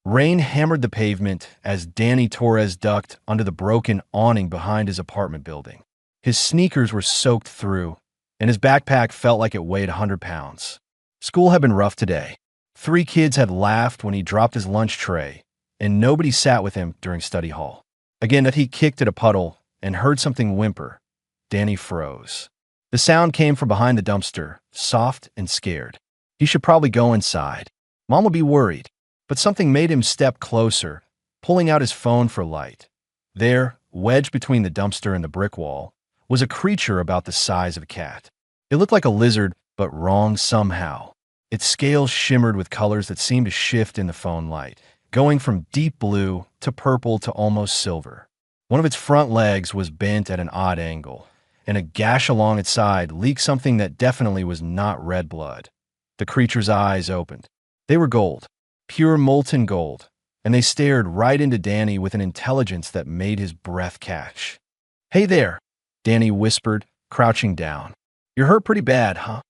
Rain hammered the pavement as Danny Torres ducked under the broken awning behind his apartment building. His sneakers were soaked through, and his backpack felt like it weighed 100 pounds. School had been rough today. 3 kids had laughed when he dropped his lunch tray, and nobody sat with him during study hall. Again, that he kicked at a puddle and heard something whimper. Danny froze. The sound came from behind the dumpster, soft and scared. He should probably go inside. Mom would be worried, but something made him step closer, pulling out his phone for light. There, wedged between the dumpster and the brick wall, was a creature about the size of a cat. It looked like a lizard, but wrong somehow. Its scales shimmered with colors that seemed to shift in the phone light, going from deep blue to purple to almost silver. One of its front legs was bent at an odd angle, and a gash along its side leaked something that definitely was not red blood. The creature's eyes opened. They were gold, pure molten gold, and they stared right into Danny with an intelligence that made his breath catch. "Hey there," Danny whispered, crouching down. "You're hurt pretty bad, huh?"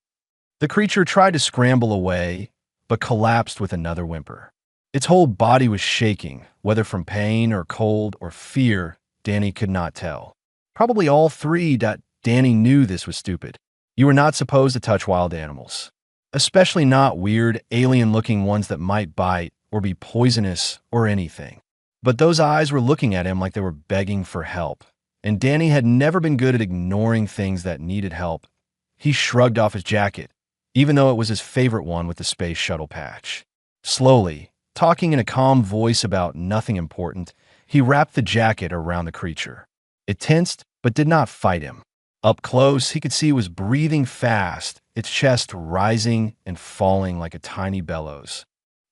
The creature tried to scramble away, but collapsed with another whimper. Its whole body was shaking, whether from pain or cold or fear, Danny could not tell. Probably all three. Danny knew this was stupid. You were not supposed to touch wild animals, especially not weird, alien-looking ones that might bite or be poisonous or anything. But those eyes were looking at him like they were begging for help, and Danny had never been good at ignoring things that needed help. He shrugged off his jacket, even though it was his favorite one with the space shuttle patch. Slowly, talking in a calm voice about nothing important, he wrapped the jacket around the creature. It tensed, but did not fight him. Up close, he could see it was breathing fast, its chest rising and falling like a tiny bellows.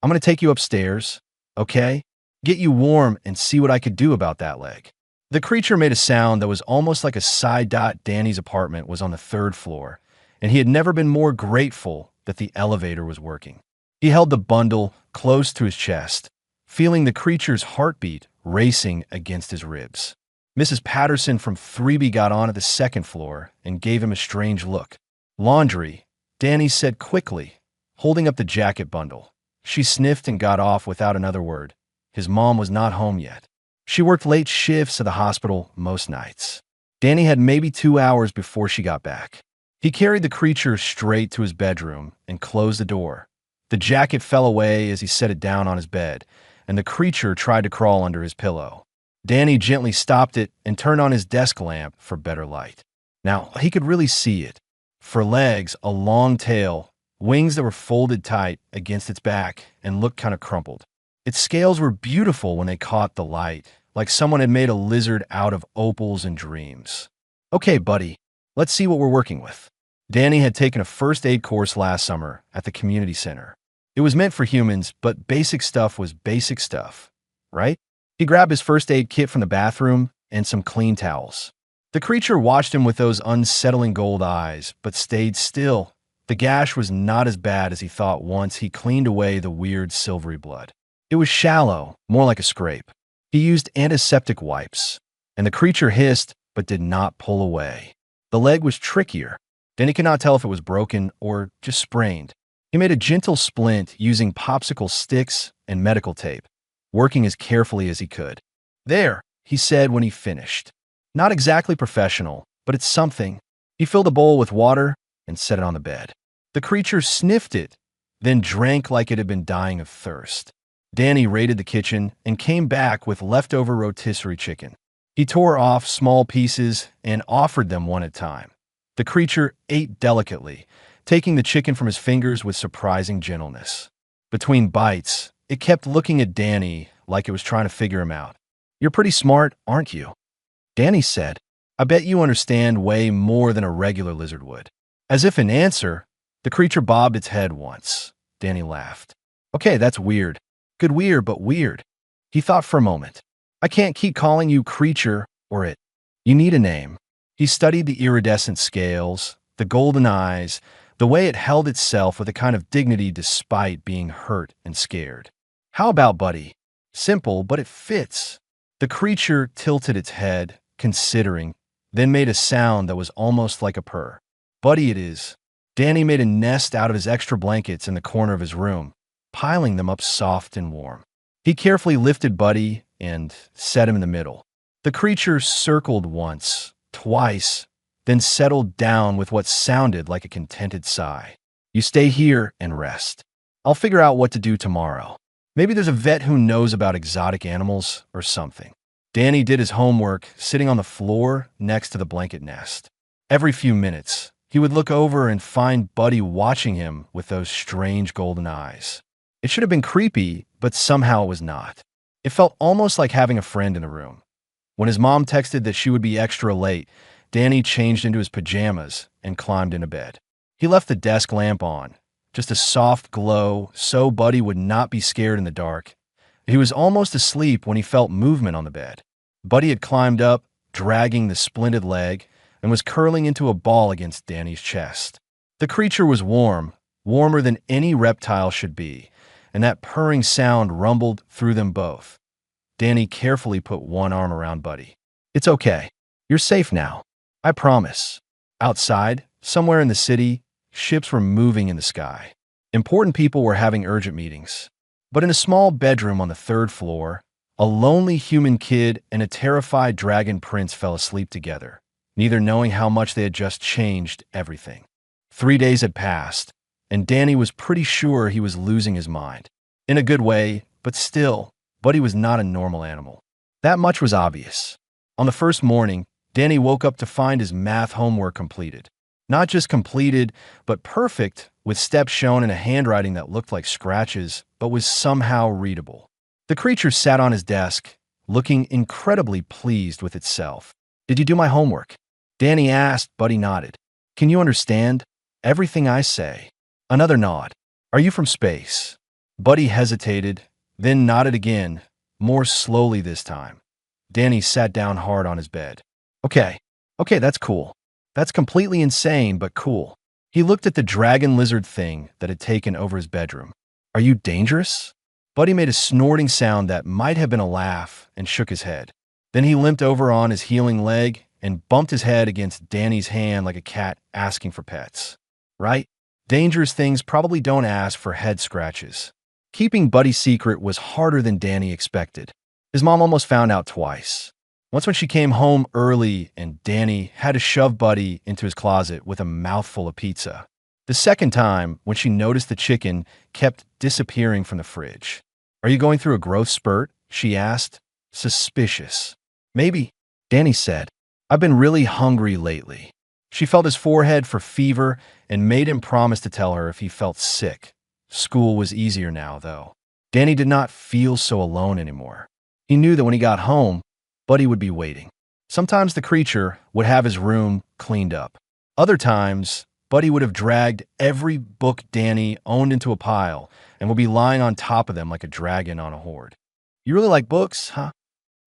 "I'm going to take you upstairs, okay? Get you warm and see what I could do about that leg." The creature made a sound that was almost like a sigh. Danny's apartment was on the 3rd floor, and he had never been more grateful that the elevator was working. He held the bundle close to his chest, feeling the creature's heartbeat racing against his ribs. Mrs. Patterson from 3B got on at the 2nd floor and gave him a strange look. "Laundry," Danny said quickly, holding up the jacket bundle. She sniffed and got off without another word. His mom was not home yet. She worked late shifts at the hospital most nights. Danny had maybe 2 hours before she got back. He carried the creature straight to his bedroom and closed the door. The jacket fell away as he set it down on his bed, and the creature tried to crawl under his pillow. Danny gently stopped it and turned on his desk lamp for better light. Now, he could really see it. For legs, a long tail, wings that were folded tight against its back and looked kind of crumpled. Its scales were beautiful when they caught the light, like someone had made a lizard out of opals and dreams. "Okay, buddy, let's see what we're working with." Danny had taken a first aid course last summer at the community center. It was meant for humans, but basic stuff was basic stuff, right? He grabbed his first aid kit from the bathroom and some clean towels. The creature watched him with those unsettling gold eyes, but stayed still. The gash was not as bad as he thought once he cleaned away the weird silvery blood. It was shallow, more like a scrape. He used antiseptic wipes, and the creature hissed but did not pull away. The leg was trickier. Danny could not tell if it was broken or just sprained. He made a gentle splint using popsicle sticks and medical tape, working as carefully as he could. "There," he said when he finished. Not exactly professional, but it's something. He filled a bowl with water and set it on the bed. The creature sniffed it, then drank like it had been dying of thirst. Danny raided the kitchen and came back with leftover rotisserie chicken. He tore off small pieces and offered them one at a time. The creature ate delicately, taking the chicken from his fingers with surprising gentleness. Between bites, it kept looking at Danny like it was trying to figure him out. "You're pretty smart, aren't you?" Danny said. "I bet you understand way more than a regular lizard would." As if in answer, the creature bobbed its head once. Danny laughed. "Okay, that's weird. Good weird, but weird." He thought for a moment. "I can't keep calling you creature or it. You need a name." He studied the iridescent scales, the golden eyes, the way it held itself with a kind of dignity despite being hurt and scared. "How about Buddy? Simple, but it fits." The creature tilted its head, considering, then made a sound that was almost like a purr. "Buddy it is." Danny made a nest out of his extra blankets in the corner of his room, piling them up soft and warm. He carefully lifted Buddy and set him in the middle. The creature circled once, twice, then settled down with what sounded like a contented sigh. You stay here and rest. I'll figure out what to do tomorrow. Maybe there's a vet who knows about exotic animals or something. Danny did his homework sitting on the floor next to the blanket nest. Every few minutes, he would look over and find Buddy watching him with those strange golden eyes. It should have been creepy, but somehow it was not. It felt almost like having a friend in the room. When his mom texted that she would be extra late, Danny changed into his pajamas and climbed into bed. He left the desk lamp on, just a soft glow so Buddy would not be scared in the dark. He was almost asleep when he felt movement on the bed. Buddy had climbed up, dragging the splinted leg, and was curling into a ball against Danny's chest. The creature was warm, warmer than any reptile should be, and that purring sound rumbled through them both. Danny carefully put one arm around Buddy. It's okay. You're safe now. I promise. Outside, somewhere in the city, ships were moving in the sky. Important people were having urgent meetings. But in a small bedroom on the 3rd floor, a lonely human kid and a terrified dragon prince fell asleep together, neither knowing how much they had just changed everything. 3 days had passed, and Danny was pretty sure he was losing his mind. In a good way, but still, Buddy was not a normal animal. That much was obvious. On the first morning, Danny woke up to find his math homework completed. Not just completed, but perfect, with steps shown in a handwriting that looked like scratches, but was somehow readable. The creature sat on his desk, looking incredibly pleased with itself. Did you do my homework? Danny asked. Buddy nodded. Can you understand everything I say? Another nod. Are you from space? Buddy hesitated, then nodded again, more slowly this time. Danny sat down hard on his bed. Okay, that's cool. That's completely insane, but cool. He looked at the dragon lizard thing that had taken over his bedroom. Are you dangerous? Buddy made a snorting sound that might have been a laugh and shook his head. Then he limped over on his healing leg and bumped his head against Danny's hand like a cat asking for pets. Right? Dangerous things probably don't ask for head scratches. Keeping Buddy's secret was harder than Danny expected. His mom almost found out twice. Once when she came home early and Danny had to shove Buddy into his closet with a mouthful of pizza. The second time when she noticed the chicken kept disappearing from the fridge. Are you going through a growth spurt? She asked. Suspicious. Maybe, Danny said. I've been really hungry lately. She felt his forehead for fever and made him promise to tell her if he felt sick. School was easier now, though. Danny did not feel so alone anymore. He knew that when he got home, Buddy would be waiting. Sometimes the creature would have his room cleaned up. Other times, Buddy would have dragged every book Danny owned into a pile and would be lying on top of them like a dragon on a horde. You really like books, huh?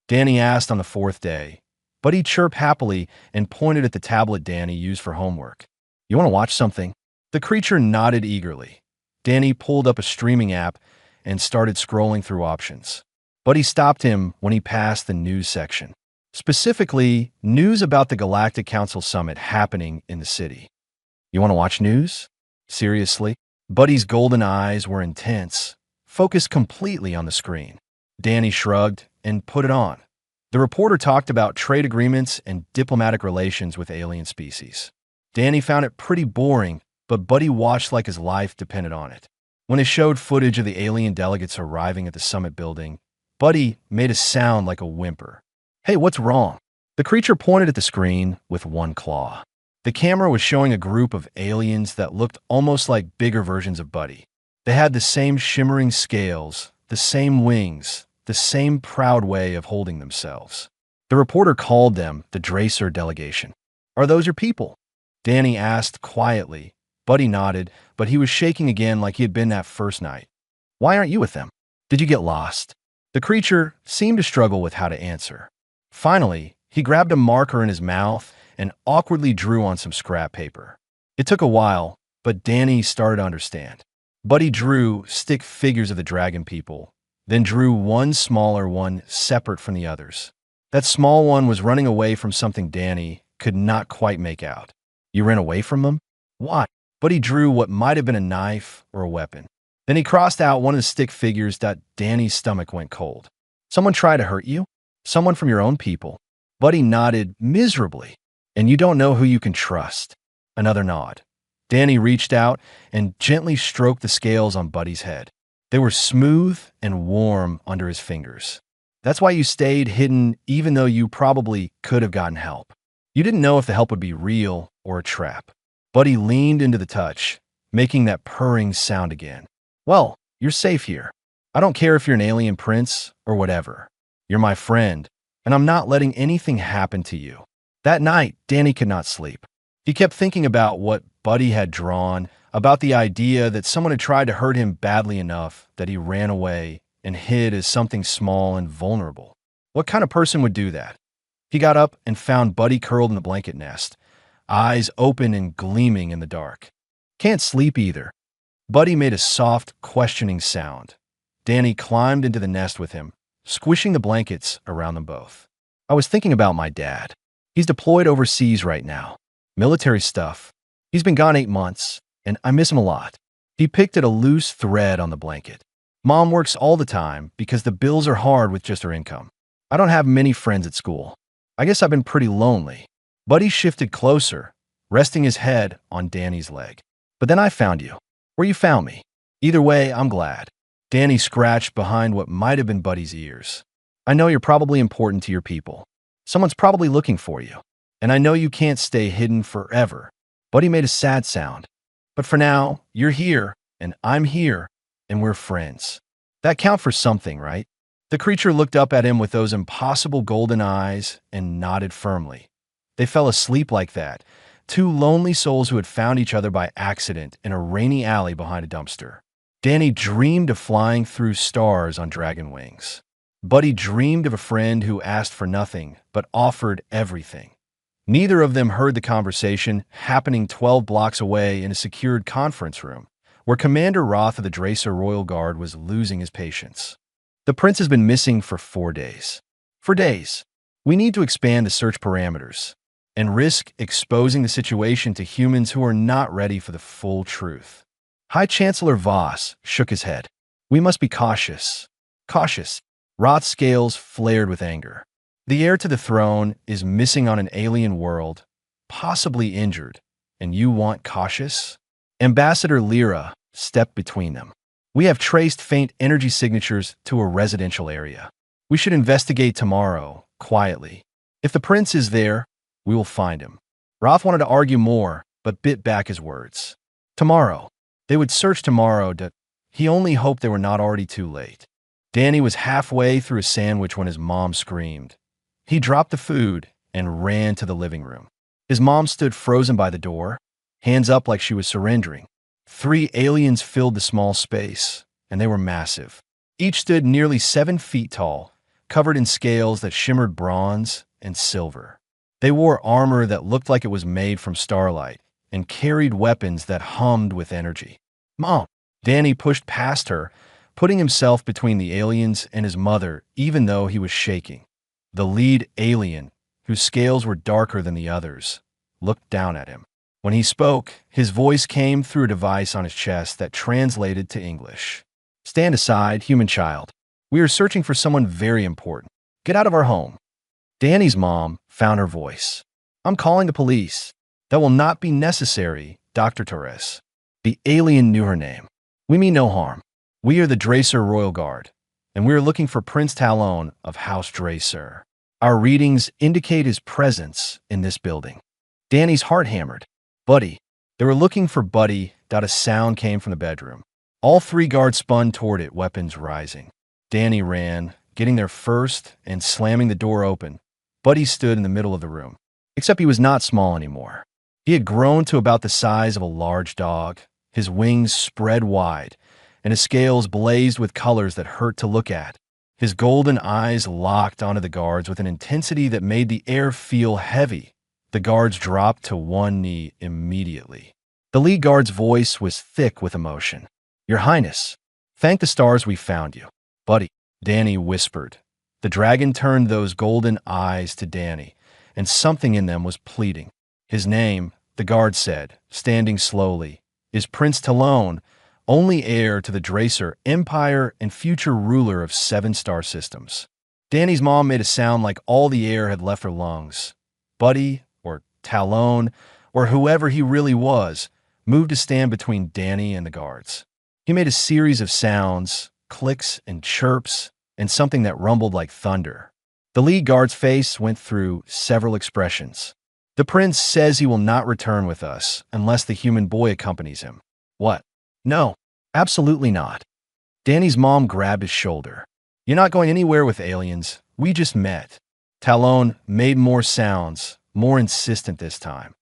Danny asked on the 4th day. Buddy chirped happily and pointed at the tablet Danny used for homework. You want to watch something? The creature nodded eagerly. Danny pulled up a streaming app and started scrolling through options. Buddy stopped him when he passed the news section. Specifically, news about the Galactic Council Summit happening in the city. You want to watch news? Seriously? Buddy's golden eyes were intense, focused completely on the screen. Danny shrugged and put it on. The reporter talked about trade agreements and diplomatic relations with alien species. Danny found it pretty boring, but Buddy watched like his life depended on it. When it showed footage of the alien delegates arriving at the summit building, Buddy made a sound like a whimper. Hey, what's wrong? The creature pointed at the screen with one claw. The camera was showing a group of aliens that looked almost like bigger versions of Buddy. They had the same shimmering scales, the same wings, the same proud way of holding themselves. The reporter called them the Dracer delegation. Are those your people? Danny asked quietly. Buddy nodded, but he was shaking again like he had been that first night. Why aren't you with them? Did you get lost? The creature seemed to struggle with how to answer. Finally, he grabbed a marker in his mouth and awkwardly drew on some scrap paper. It took a while, but Danny started to understand. Buddy drew stick figures of the dragon people, then drew one smaller one separate from the others. That small one was running away from something Danny could not quite make out. You ran away from them? Why? Buddy drew what might have been a knife or a weapon. Then he crossed out one of the stick figures that Danny's stomach went cold. Someone tried to hurt you? Someone from your own people? Buddy nodded miserably. And you don't know who you can trust. Another nod. Danny reached out and gently stroked the scales on Buddy's head. They were smooth and warm under his fingers. That's why you stayed hidden even though you probably could have gotten help. You didn't know if the help would be real or a trap. Buddy leaned into the touch, making that purring sound again. Well, you're safe here. I don't care if you're an alien prince or whatever. You're my friend, and I'm not letting anything happen to you. That night, Danny could not sleep. He kept thinking about what Buddy had drawn, about the idea that someone had tried to hurt him badly enough that he ran away and hid as something small and vulnerable. What kind of person would do that? He got up and found Buddy curled in the blanket nest, eyes open and gleaming in the dark. Can't sleep either. Buddy made a soft, questioning sound. Danny climbed into the nest with him, squishing the blankets around them both. I was thinking about my dad. He's deployed overseas right now. Military stuff. He's been gone 8 months, and I miss him a lot. He picked at a loose thread on the blanket. Mom works all the time because the bills are hard with just her income. I don't have many friends at school. I guess I've been pretty lonely. Buddy shifted closer, resting his head on Danny's leg. But then I found you. Or you found me. Either way, I'm glad. Danny scratched behind what might have been Buddy's ears. I know you're probably important to your people. Someone's probably looking for you. And I know you can't stay hidden forever. Buddy made a sad sound. But for now, you're here, and I'm here, and we're friends. That count for something, right? The creature looked up at him with those impossible golden eyes and nodded firmly. They fell asleep like that, two lonely souls who had found each other by accident in a rainy alley behind a dumpster. Danny dreamed of flying through stars on dragon wings. Buddy dreamed of a friend who asked for nothing, but offered everything. Neither of them heard the conversation happening 12 blocks away in a secured conference room, where Commander Roth of the Dracer Royal Guard was losing his patience. The prince has been missing for 4 days. For days. We need to expand the search parameters and risk exposing the situation to humans who are not ready for the full truth. High Chancellor Voss shook his head. We must be cautious. Cautious. Roth's scales flared with anger. The heir to the throne is missing on an alien world, possibly injured, and you want cautious? Ambassador Lyra stepped between them. We have traced faint energy signatures to a residential area. We should investigate tomorrow, quietly. If the prince is there, we will find him. Roth wanted to argue more, but bit back his words. Tomorrow. They would search tomorrow. He only hoped they were not already too late. Danny was halfway through a sandwich when his mom screamed. He dropped the food and ran to the living room. His mom stood frozen by the door, hands up like she was surrendering. 3 aliens filled the small space, and they were massive. Each stood nearly 7 feet tall, covered in scales that shimmered bronze and silver. They wore armor that looked like it was made from starlight and carried weapons that hummed with energy. Mom! Danny pushed past her, putting himself between the aliens and his mother, even though he was shaking. The lead alien, whose scales were darker than the others, looked down at him. When he spoke, his voice came through a device on his chest that translated to English. Stand aside, human child. We are searching for someone very important. Get out of our home. Danny's mom found her voice. I'm calling the police. That will not be necessary, Dr. Torres. The alien knew her name. We mean no harm. We are the Dracer Royal Guard, and we are looking for Prince Talon of House Dracer. Our readings indicate his presence in this building. Danny's heart hammered. Buddy. They were looking for Buddy. A sound came from the bedroom. All 3 guards spun toward it, weapons rising. Danny ran, getting there first and slamming the door open. Buddy stood in the middle of the room, except he was not small anymore. He had grown to about the size of a large dog, his wings spread wide, and his scales blazed with colors that hurt to look at. His golden eyes locked onto the guards with an intensity that made the air feel heavy. The guards dropped to one knee immediately. The lead guard's voice was thick with emotion. Your Highness, thank the stars we found you. Buddy, Danny whispered. The dragon turned those golden eyes to Danny, and something in them was pleading. His name, the guard said, standing slowly, is Prince Talon only heir to the Dracer Empire and future ruler of 7-star systems. Danny's mom made a sound like all the air had left her lungs. Buddy, or Talon, or whoever he really was, moved to stand between Danny and the guards. He made a series of sounds, clicks and chirps, and something that rumbled like thunder. The lead guard's face went through several expressions. The prince says he will not return with us unless the human boy accompanies him. What? No, absolutely not. Danny's mom grabbed his shoulder. You're not going anywhere with aliens. We just met. Talon made more sounds, more insistent this time.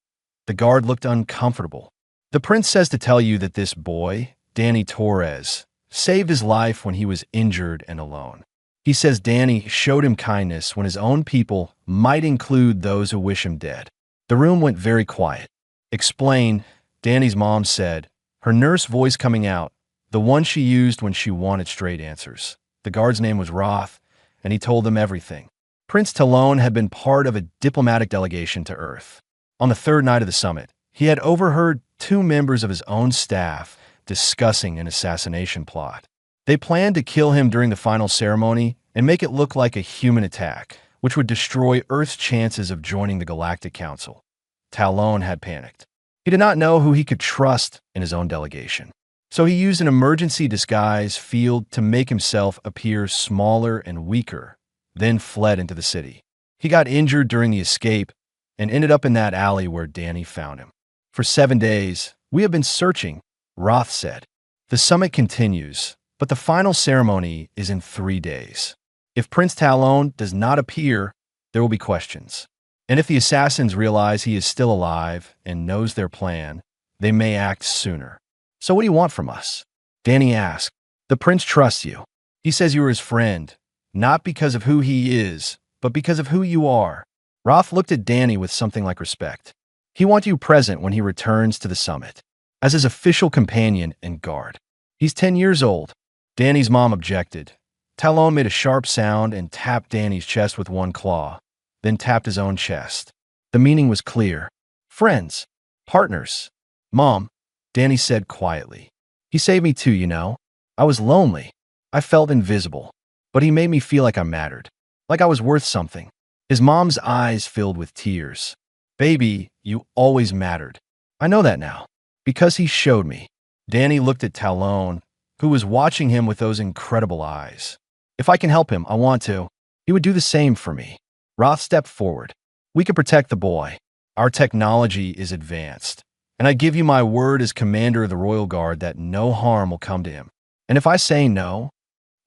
The guard looked uncomfortable. The prince says to tell you that this boy, Danny Torres, saved his life when he was injured and alone. He says Danny showed him kindness when his own people might include those who wish him dead. The room went very quiet. Explain, Danny's mom said, her nurse voice coming out, the one she used when she wanted straight answers. The guard's name was Roth, and he told them everything. Prince Talon had been part of a diplomatic delegation to Earth. On the third night of the summit, he had overheard 2 members of his own staff discussing an assassination plot. They planned to kill him during the final ceremony and make it look like a human attack, which would destroy Earth's chances of joining the Galactic Council. Talon had panicked. He did not know who he could trust in his own delegation. So he used an emergency disguise field to make himself appear smaller and weaker, then fled into the city. He got injured during the escape and ended up in that alley where Danny found him. For 7 days, we have been searching, Roth said. The summit continues, but the final ceremony is in 3 days. If Prince Talon does not appear, there will be questions. And if the assassins realize he is still alive and knows their plan, they may act sooner. So what do you want from us? Danny asked. The prince trusts you. He says you are his friend, not because of who he is, but because of who you are. Roth looked at Danny with something like respect. He wants you present when he returns to the summit, as his official companion and guard. He's 10 years old. Danny's mom objected. Talon made a sharp sound and tapped Danny's chest with one claw, then tapped his own chest. The meaning was clear. Friends. Partners. Mom, Danny said quietly. He saved me too, you know. I was lonely. I felt invisible. But he made me feel like I mattered. Like I was worth something. His mom's eyes filled with tears. Baby, you always mattered. I know that now. Because he showed me. Danny looked at Talon, who was watching him with those incredible eyes. If I can help him, I want to. He would do the same for me. Roth stepped forward. We can protect the boy. Our technology is advanced. And I give you my word as commander of the Royal Guard that no harm will come to him. And if I say no,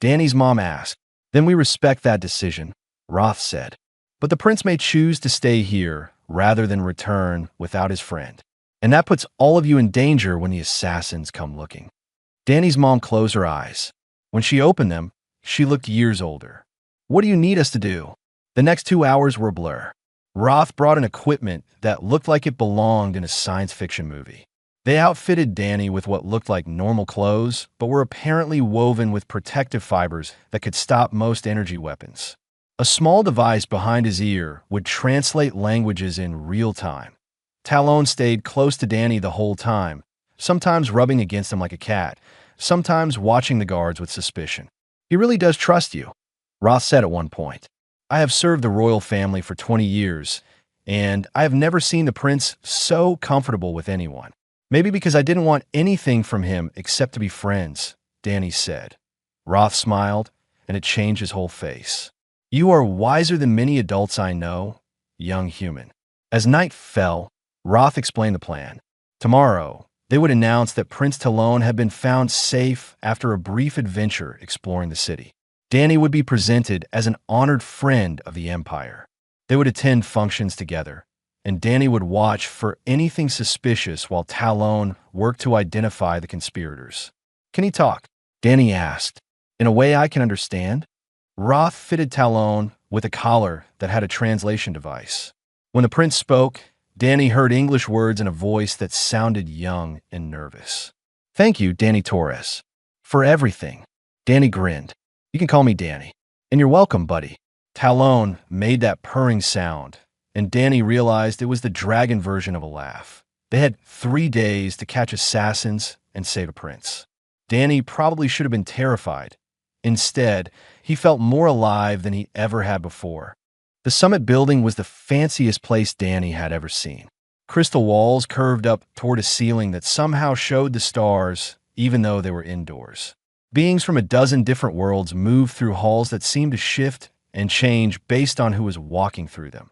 Danny's mom asked, then we respect that decision, Roth said. But the prince may choose to stay here rather than return without his friend. And that puts all of you in danger when the assassins come looking. Danny's mom closed her eyes. When she opened them, she looked years older. What do you need us to do? The next 2 hours were a blur. Roth brought in equipment that looked like it belonged in a science fiction movie. They outfitted Danny with what looked like normal clothes, but were apparently woven with protective fibers that could stop most energy weapons. A small device behind his ear would translate languages in real time. Talon stayed close to Danny the whole time, sometimes rubbing against him like a cat, sometimes watching the guards with suspicion. He really does trust you, Roth said at one point. I have served the royal family for 20 years, and I have never seen the prince so comfortable with anyone. Maybe because I didn't want anything from him except to be friends, Danny said. Roth smiled, and it changed his whole face. You are wiser than many adults I know, young human. As night fell, Roth explained the plan. Tomorrow, they would announce that Prince Talon had been found safe after a brief adventure exploring the city. Danny would be presented as an honored friend of the Empire. They would attend functions together, and Danny would watch for anything suspicious while Talon worked to identify the conspirators. Can he talk? Danny asked. In a way I can understand? Roth fitted Talon with a collar that had a translation device. When the prince spoke, Danny heard English words in a voice that sounded young and nervous. Thank you, Danny Torres, for everything. Danny grinned. You can call me Danny. And you're welcome, buddy. Talon made that purring sound, and Danny realized it was the dragon version of a laugh. They had 3 days to catch assassins and save a prince. Danny probably should have been terrified. Instead, he felt more alive than he ever had before. The summit building was the fanciest place Danny had ever seen. Crystal walls curved up toward a ceiling that somehow showed the stars, even though they were indoors. Beings from a dozen different worlds moved through halls that seemed to shift and change based on who was walking through them.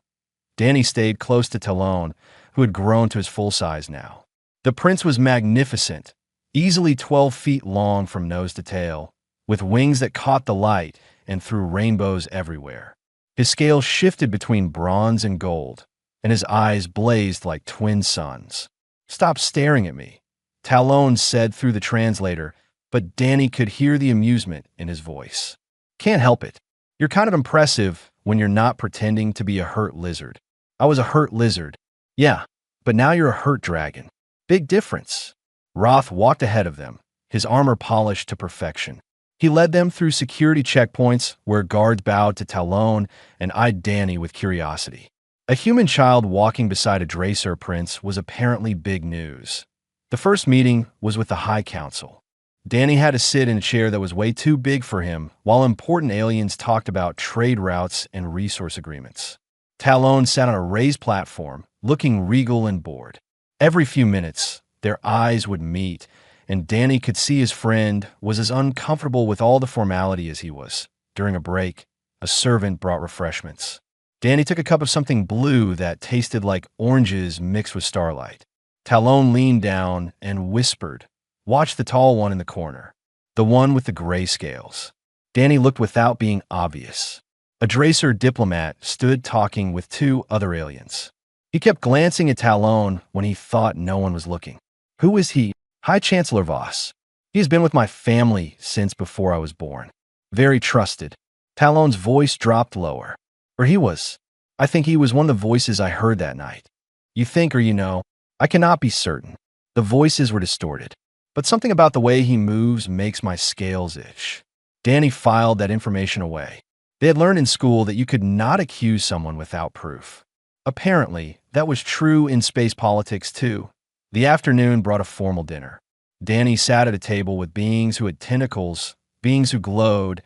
Danny stayed close to Talon, who had grown to his full size now. The prince was magnificent, easily 12 feet long from nose to tail, with wings that caught the light and threw rainbows everywhere. His scales shifted between bronze and gold, and his eyes blazed like twin suns. "Stop staring at me," Talon said through the translator, but Danny could hear the amusement in his voice. "Can't help it. You're kind of impressive when you're not pretending to be a hurt lizard." "I was a hurt lizard." "Yeah, but now you're a hurt dragon. Big difference." Roth walked ahead of them, his armor polished to perfection. He led them through security checkpoints where guards bowed to Talon and eyed Danny with curiosity. A human child walking beside a Dracer prince was apparently big news. The first meeting was with the High Council. Danny had to sit in a chair that was way too big for him while important aliens talked about trade routes and resource agreements. Talon sat on a raised platform, looking regal and bored. Every few minutes, their eyes would meet, and Danny could see his friend was as uncomfortable with all the formality as he was. During a break, a servant brought refreshments. Danny took a cup of something blue that tasted like oranges mixed with starlight. Talon leaned down and whispered, "Watch the tall one in the corner, the one with the gray scales." Danny looked without being obvious. A Dracer diplomat stood talking with two other aliens. He kept glancing at Talon when he thought no one was looking. "Who is he?" "High Chancellor Voss. He has been with my family since before I was born. Very trusted." Talon's voice dropped lower. "Or he was. I think he was one of the voices I heard that night." "You think or you know?" "I cannot be certain. The voices were distorted. But something about the way he moves makes my scales itch." Danny filed that information away. They had learned in school that you could not accuse someone without proof. Apparently, that was true in space politics too. The afternoon brought a formal dinner. Danny sat at a table with beings who had tentacles, beings who glowed,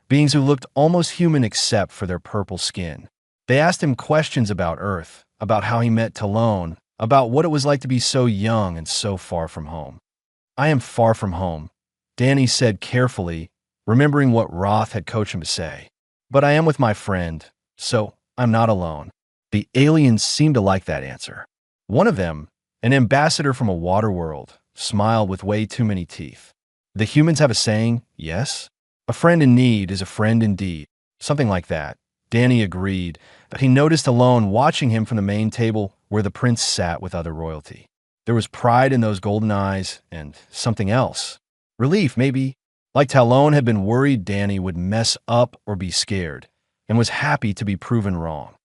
beings who looked almost human except for their purple skin. They asked him questions about Earth, about how he met Talon, about what it was like to be so young and so far from home. "I am far from home," Danny said carefully, remembering what Roth had coached him to say. "But I am with my friend, so I'm not alone." The aliens seemed to like that answer. One of them, an ambassador from a water world, smiled with way too many teeth. "The humans have a saying, yes? A friend in need is a friend indeed." Something like that. Danny agreed, but he noticed Talon watching him from the main table where the prince sat with other royalty. There was pride in those golden eyes and something else. Relief, maybe. Like Talon had been worried Danny would mess up or be scared, and was happy to be proven wrong.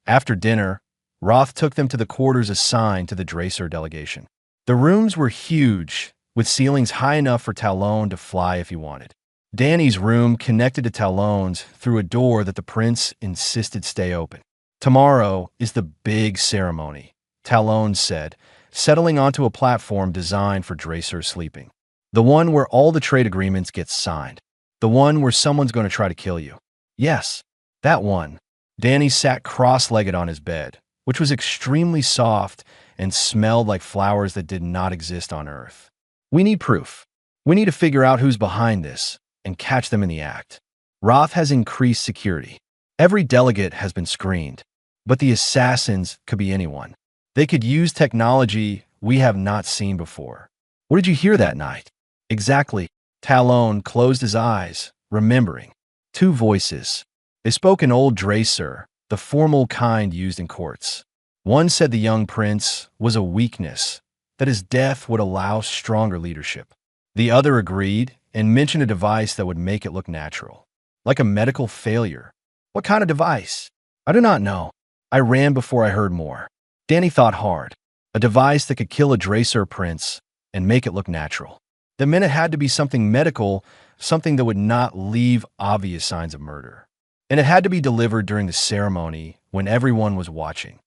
After dinner, Roth took them to the quarters assigned to the Dracer delegation. The rooms were huge, with ceilings high enough for Talon to fly if he wanted. Danny's room connected to Talon's through a door that the prince insisted stay open. "Tomorrow is the big ceremony," Talon said, settling onto a platform designed for Dracer sleeping. "The one where all the trade agreements get signed. The one where someone's going to try to kill you." "Yes, that one." Danny sat cross-legged on his bed, which was extremely soft and smelled like flowers that did not exist on Earth. "We need proof. We need to figure out who's behind this and catch them in the act. Roth has increased security. Every delegate has been screened, but the assassins could be anyone. They could use technology we have not seen before." "What did you hear that night?" "Exactly." Talon closed his eyes, remembering. Two voices. They spoke in Old Dracer, the formal kind used in courts. One said the young prince was a weakness, that his death would allow stronger leadership. The other agreed and mentioned a device that would make it look natural. Like a medical failure. "What kind of device?" "I do not know. I ran before I heard more." Danny thought hard. A device that could kill a Dracer prince and make it look natural. The meant it had to be something medical, something that would not leave obvious signs of murder. And it had to be delivered during the ceremony when everyone was watching.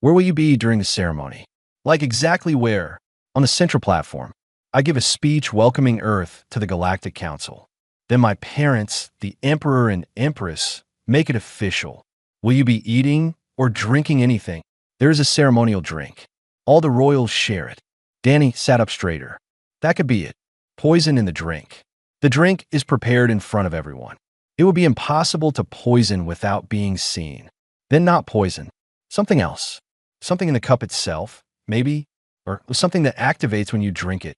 "Where will you be during the ceremony?" "Like exactly where?" "On the central platform." I give a speech welcoming Earth to the Galactic Council. Then my parents, the Emperor and Empress, make it official. Will you be eating or drinking anything? There is a ceremonial drink. All the royals share it. Danny sat up straighter. That could be it. Poison in the drink. The drink is prepared in front of everyone. It would be impossible to poison without being seen. Then not poison. Something else. Something in the cup itself, maybe? Or something that activates when you drink it.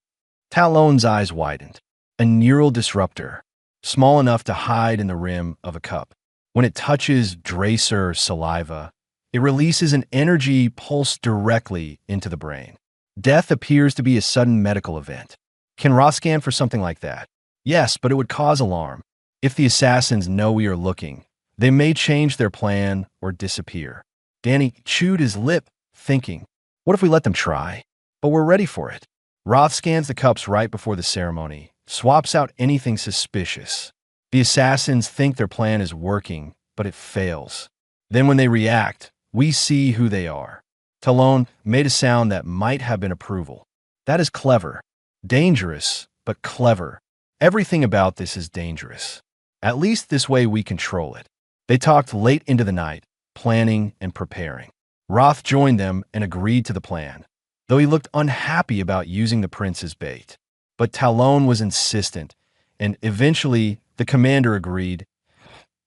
Talon's eyes widened. A neural disruptor, small enough to hide in the rim of a cup. When it touches Dracer saliva, it releases an energy pulse directly into the brain. Death appears to be a sudden medical event. Can Roth scan for something like that? Yes, but it would cause alarm. If the assassins know we are looking, they may change their plan or disappear. Danny chewed his lip, thinking, what if we let them try? But we're ready for it. Roth scans the cups right before the ceremony, swaps out anything suspicious. The assassins think their plan is working, but it fails. Then when they react, we see who they are. Talon made a sound that might have been approval. That is clever. Dangerous, but clever. Everything about this is dangerous. At least this way we control it. They talked late into the night, planning and preparing. Roth joined them and agreed to the plan, though he looked unhappy about using the prince as bait. But Talon was insistent, and eventually the commander agreed.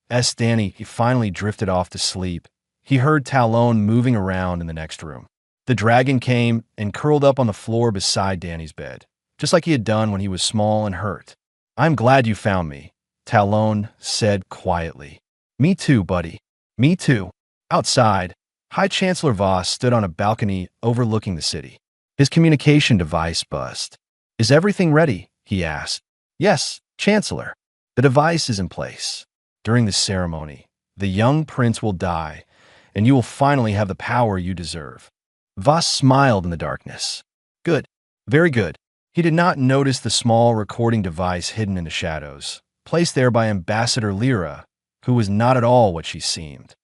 As Danny finally drifted off to sleep, he heard Talon moving around in the next room. The dragon came and curled up on the floor beside Danny's bed, just like he had done when he was small and hurt. I'm glad you found me, Talon said quietly. Me too, buddy. Me too. Outside, High Chancellor Voss stood on a balcony overlooking the city. His communication device buzzed. Is everything ready? He asked. Yes, Chancellor. The device is in place. During the ceremony, the young prince will die, and you will finally have the power you deserve. Voss smiled in the darkness. Good. Very good. He did not notice the small recording device hidden in the shadows, placed there by Ambassador Lyra, who was not at all what she seemed.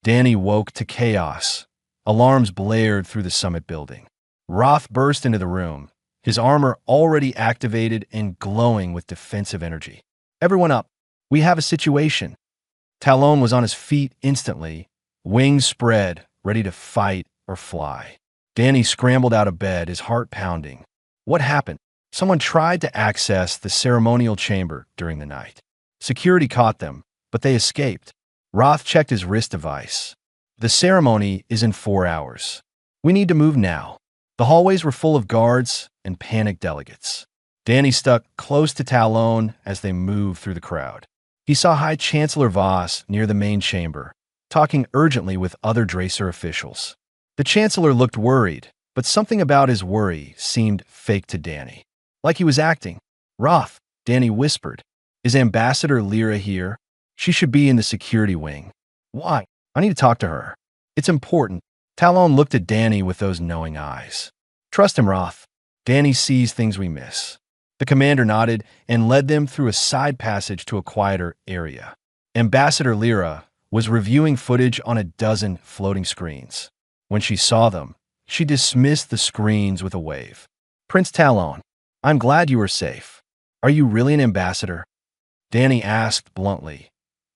Danny woke to chaos. Alarms blared through the summit building. Roth burst into the room, his armor already activated and glowing with defensive energy. Everyone up. We have a situation. Talon was on his feet instantly, wings spread, ready to fight or fly. Danny scrambled out of bed, his heart pounding. What happened? Someone tried to access the ceremonial chamber during the night. Security caught them, but they escaped. Roth checked his wrist device. The ceremony is in 4 hours. We need to move now. The hallways were full of guards and panicked delegates. Danny stuck close to Talon as they moved through the crowd. He saw High Chancellor Voss near the main chamber, talking urgently with other Dracer officials. The Chancellor looked worried, but something about his worry seemed fake to Danny. Like he was acting. Roth, Danny whispered. Is Ambassador Lyra here? She should be in the security wing. Why? I need to talk to her. It's important. Talon looked at Danny with those knowing eyes. Trust him, Roth. Danny sees things we miss. The commander nodded and led them through a side passage to a quieter area. Ambassador Lyra was reviewing footage on a dozen floating screens. When she saw them, she dismissed the screens with a wave. Prince Talon, I'm glad you are safe. Are you really an ambassador? Danny asked bluntly.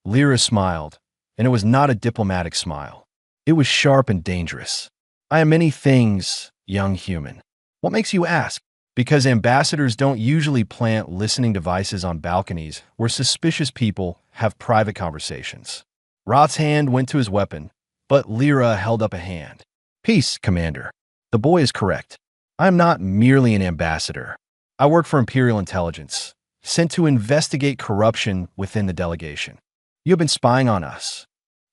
Lyra smiled, and it was not a diplomatic smile. It was sharp and dangerous. I am many things, young human. What makes you ask? Because ambassadors don't usually plant listening devices on balconies where suspicious people have private conversations. Roth's hand went to his weapon, but Lyra held up a hand. Peace, Commander. The boy is correct. I am not merely an ambassador. I work for Imperial Intelligence, sent to investigate corruption within the delegation. You have been spying on us.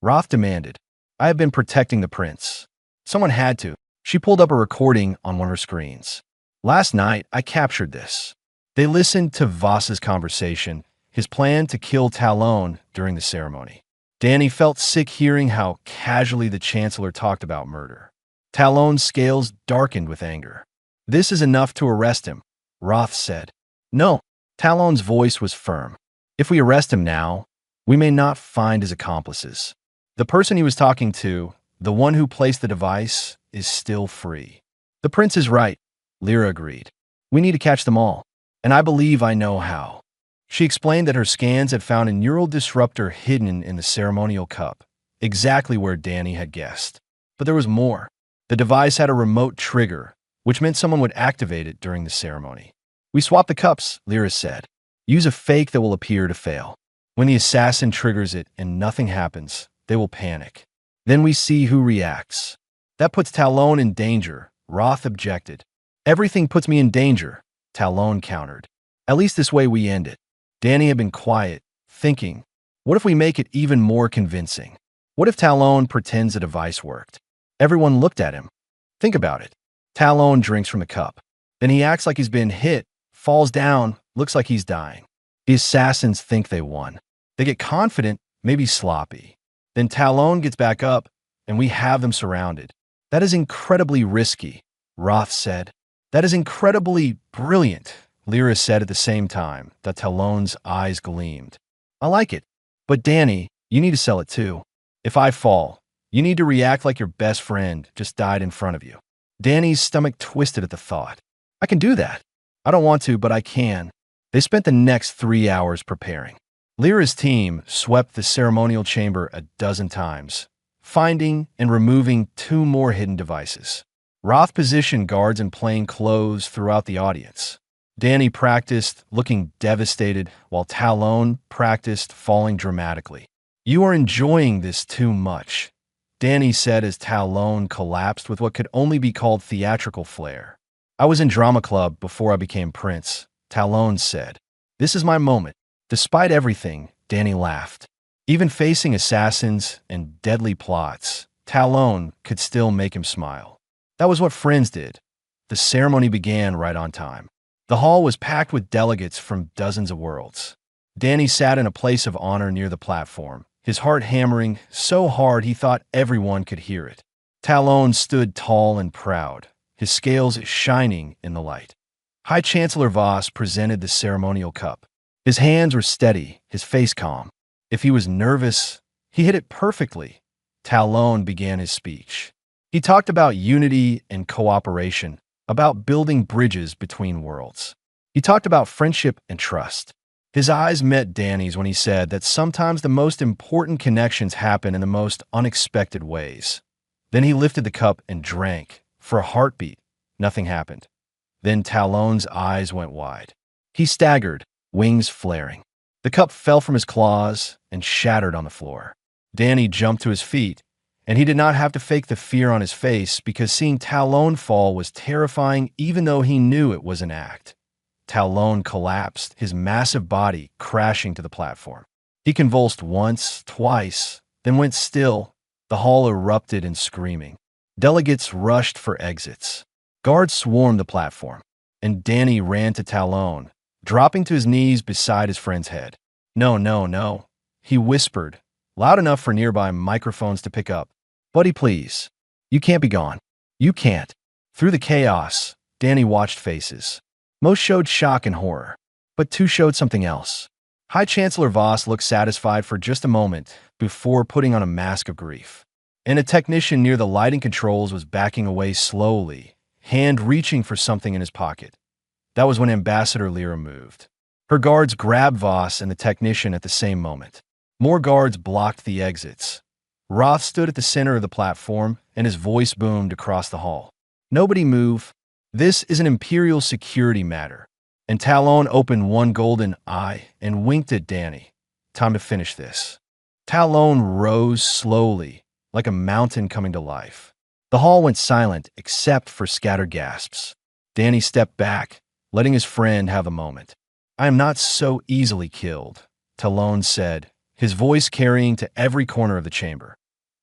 Roth demanded. I have been protecting the prince. Someone had to. She pulled up a recording on one of her screens. Last night, I captured this. They listened to Voss's conversation, his plan to kill Talon during the ceremony. Danny felt sick hearing how casually the Chancellor talked about murder. Talon's scales darkened with anger. This is enough to arrest him, Roth said. No, Talon's voice was firm. If we arrest him now, we may not find his accomplices. The person he was talking to, the one who placed the device, is still free. The prince is right, Lyra agreed. We need to catch them all. And I believe I know how. She explained that her scans had found a neural disruptor hidden in the ceremonial cup, exactly where Danny had guessed. But there was more. The device had a remote trigger, which meant someone would activate it during the ceremony. We swap the cups, Lyra said. Use a fake that will appear to fail. When the assassin triggers it and nothing happens, they will panic. Then we see who reacts. That puts Talon in danger, Roth objected. Everything puts me in danger, Talon countered. At least this way we end it. Danny had been quiet, thinking, what if we make it even more convincing? What if Talon pretends the device worked? Everyone looked at him. Think about it. Talon drinks from the cup. Then he acts like he's been hit, falls down, looks like he's dying. The assassins think they won. They get confident, maybe sloppy. Then Talon gets back up, and we have them surrounded. That is incredibly risky, Roth said. That is incredibly brilliant, Lyra said at the same time that Talon's eyes gleamed. I like it. But Danny, you need to sell it too. If I fall, you need to react like your best friend just died in front of you. Danny's stomach twisted at the thought. I can do that. I don't want to, but I can. They spent the next 3 hours preparing. Lyra's team swept the ceremonial chamber a dozen times, finding and removing 2 more hidden devices. Roth positioned guards in plain clothes throughout the audience. Danny practiced looking devastated, while Talon practiced falling dramatically. You are enjoying this too much, Danny said as Talon collapsed with what could only be called theatrical flair. I was in drama club before I became prince, Talon said. This is my moment. Despite everything, Danny laughed. Even facing assassins and deadly plots, Talon could still make him smile. That was what friends did. The ceremony began right on time. The hall was packed with delegates from dozens of worlds. Danny sat in a place of honor near the platform, his heart hammering so hard he thought everyone could hear it. Talon stood tall and proud, his scales shining in the light. High Chancellor Voss presented the ceremonial cup. His hands were steady, his face calm. If he was nervous, he hit it perfectly. Talon began his speech. He talked about unity and cooperation, about building bridges between worlds. He talked about friendship and trust. His eyes met Danny's when he said that sometimes the most important connections happen in the most unexpected ways. Then he lifted the cup and drank. For a heartbeat, nothing happened. Then Talon's eyes went wide. He staggered, wings flaring. The cup fell from his claws and shattered on the floor. Danny jumped to his feet, and he did not have to fake the fear on his face because seeing Talon fall was terrifying even though he knew it was an act. Talon collapsed, his massive body crashing to the platform. He convulsed once, twice, then went still. The hall erupted in screaming. Delegates rushed for exits. Guards swarmed the platform, and Danny ran to Talon, dropping to his knees beside his friend's head. No, no, no, he whispered, loud enough for nearby microphones to pick up. Buddy, please. You can't be gone. You can't. Through the chaos, Danny watched faces. Most showed shock and horror, but 2 showed something else. High Chancellor Voss looked satisfied for just a moment before putting on a mask of grief. And a technician near the lighting controls was backing away slowly, hand reaching for something in his pocket. That was when Ambassador Lyra moved. Her guards grabbed Voss and the technician at the same moment. More guards blocked the exits. Roth stood at the center of the platform, and his voice boomed across the hall. Nobody move. This is an Imperial security matter. And Talon opened one golden eye and winked at Danny. Time to finish this. Talon rose slowly, like a mountain coming to life. The hall went silent except for scattered gasps. Danny stepped back, letting his friend have a moment. I am not so easily killed, Talon said, his voice carrying to every corner of the chamber.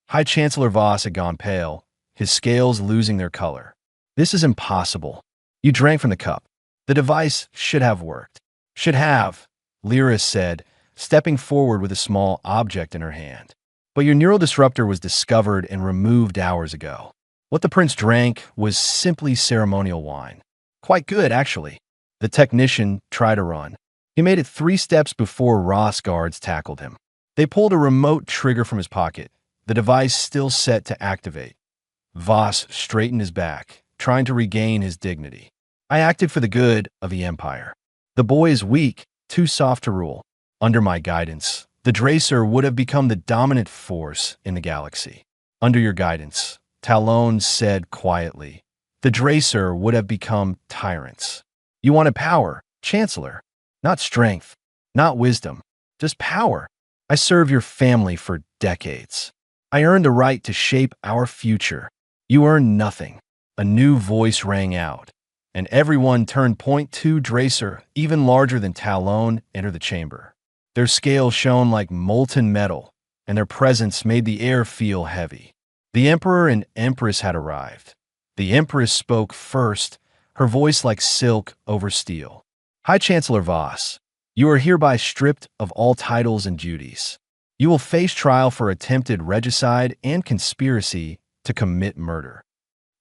High Chancellor Voss had gone pale, his scales losing their color. This is impossible. You drank from the cup. The device should have worked. Should have, Lyra said, stepping forward with a small object in her hand. But your neural disruptor was discovered and removed hours ago. What the prince drank was simply ceremonial wine. Quite good, actually. The technician tried to run. He made it 3 steps before Roth's guards tackled him. They pulled a remote trigger from his pocket, the device still set to activate. Voss straightened his back, trying to regain his dignity. I acted for the good of the Empire. The boy is weak, too soft to rule. Under my guidance, the Dracer would have become the dominant force in the galaxy. Under your guidance, Talon said quietly, the Dracer would have become tyrants. You wanted power, Chancellor. Not strength, not wisdom, just power. I served your family for decades. I earned the right to shape our future. You earned nothing. A new voice rang out, and everyone turned. Point two Dracer, even larger than Talon, entered the chamber. Their scales shone like molten metal, and their presence made the air feel heavy. The Emperor and Empress had arrived. The Empress spoke first, her voice like silk over steel. High Chancellor Voss, you are hereby stripped of all titles and duties. You will face trial for attempted regicide and conspiracy to commit murder.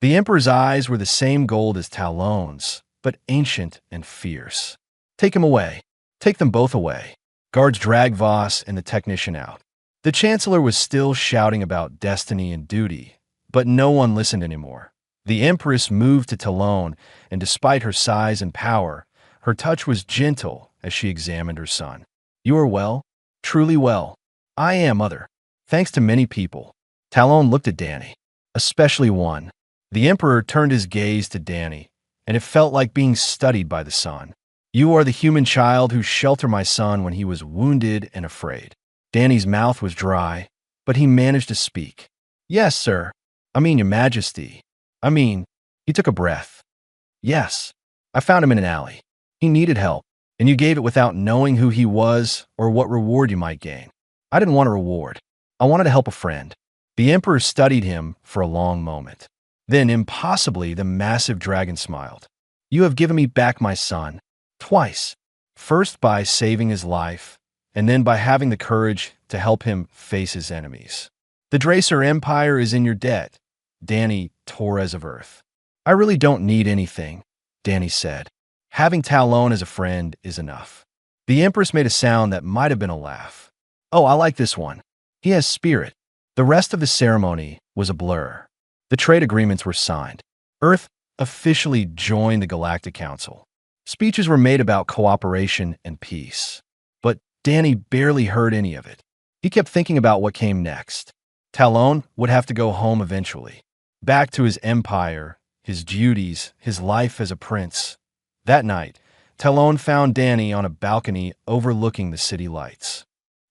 The Emperor's eyes were the same gold as Talon's, but ancient and fierce. Take him away. Take them both away. Guards dragged Voss and the technician out. The Chancellor was still shouting about destiny and duty, but no one listened anymore. The Empress moved to Talon, and despite her size and power, her touch was gentle as she examined her son. You are well, truly well. I am, Mother. Thanks to many people. Talon looked at Danny, especially one. The Emperor turned his gaze to Danny, and it felt like being studied by the sun. You are the human child who sheltered my son when he was wounded and afraid. Danny's mouth was dry, but he managed to speak. Yes, sir. I mean, Your Majesty. He took a breath. Yes. I found him in an alley. He needed help, and you gave it without knowing who he was or what reward you might gain. I didn't want a reward. I wanted to help a friend. The Emperor studied him for a long moment. Then, impossibly, the massive dragon smiled. You have given me back my son. Twice. First by saving his life, and then by having the courage to help him face his enemies. The Dracer Empire is in your debt, Danny Torres of Earth. I really don't need anything, Danny said. Having Talon as a friend is enough. The Empress made a sound that might have been a laugh. Oh, I like this one. He has spirit. The rest of the ceremony was a blur. The trade agreements were signed. Earth officially joined the Galactic Council. Speeches were made about cooperation and peace. But Danny barely heard any of it. He kept thinking about what came next. Talon would have to go home eventually. Back to his empire, his duties, his life as a prince. That night, Talon found Danny on a balcony overlooking the city lights.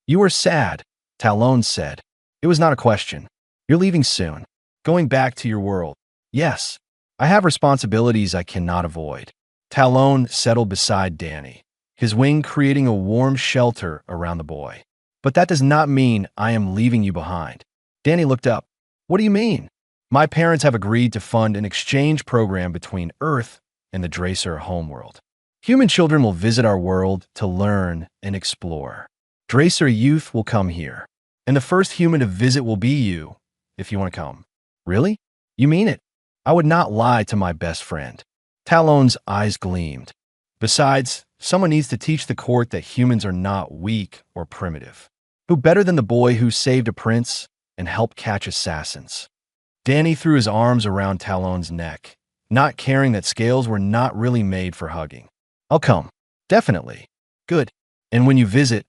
You are sad, Talon said. It was not a question. You're leaving soon. Going back to your world. Yes. I have responsibilities I cannot avoid. Talon settled beside Danny, his wing creating a warm shelter around the boy. But that does not mean I am leaving you behind. Danny looked up. What do you mean? My parents have agreed to fund an exchange program between Earth and the Dracer homeworld. Human children will visit our world to learn and explore. Dracer youth will come here, and the first human to visit will be you, if you want to come. Really? You mean it? I would not lie to my best friend. Talon's eyes gleamed. Besides, someone needs to teach the court that humans are not weak or primitive. Who better than the boy who saved a prince and helped catch assassins? Danny threw his arms around Talon's neck, not caring that scales were not really made for hugging. I'll come. Definitely. Good. And when you visit,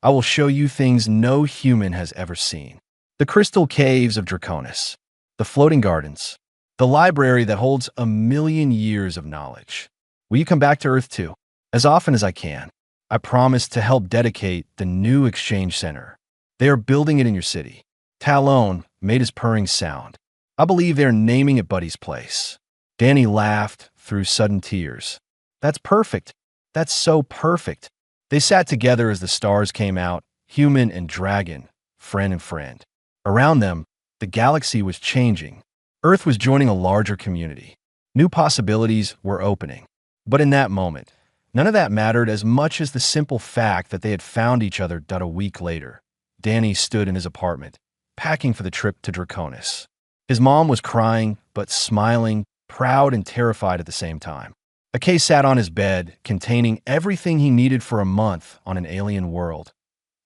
I will show you things no human has ever seen. The crystal caves of Draconis, the floating gardens, the library that holds 1,000,000 years of knowledge. Will you come back to Earth too? As often as I can. I promise to help dedicate the new exchange center. They are building it in your city. Talon made his purring sound. I believe they are naming it Buddy's Place. Danny laughed through sudden tears. That's perfect. That's so perfect. They sat together as the stars came out, human and dragon, friend and friend. Around them, the galaxy was changing. Earth was joining a larger community. New possibilities were opening. But in that moment, none of that mattered as much as the simple fact that they had found each other a week later. Danny stood in his apartment, packing for the trip to Draconis. His mom was crying, but smiling, proud and terrified at the same time. A case sat on his bed, containing everything he needed for a month on an alien world.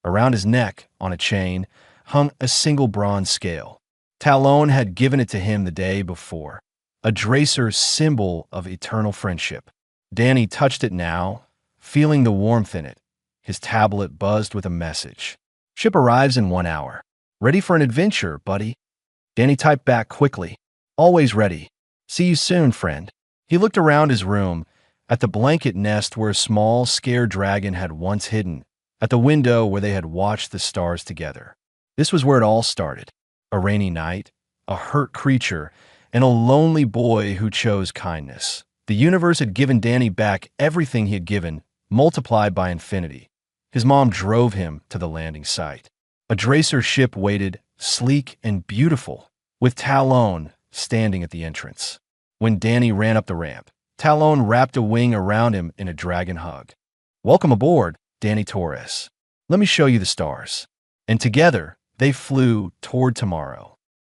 Around his neck, on a chain, hung a single bronze scale. Talon had given it to him the day before. a Dracer symbol of eternal friendship. Danny touched it now, feeling the warmth in it. His tablet buzzed with a message. Ship arrives in 1 hour. Ready for an adventure, buddy? Danny typed back quickly. Always ready. See you soon, friend. He looked around his room, at the blanket nest where a small, scared dragon had once hidden, at the window where they had watched the stars together. This was where it all started. A rainy night, a hurt creature, and a lonely boy who chose kindness. The universe had given Danny back everything he had given, multiplied by infinity. His mom drove him to the landing site. A Dracer ship waited, sleek and beautiful, with Talon standing at the entrance. When Danny ran up the ramp, Talon wrapped a wing around him in a dragon hug. Welcome aboard, Danny Torres. Let me show you the stars. And together, they flew toward tomorrow.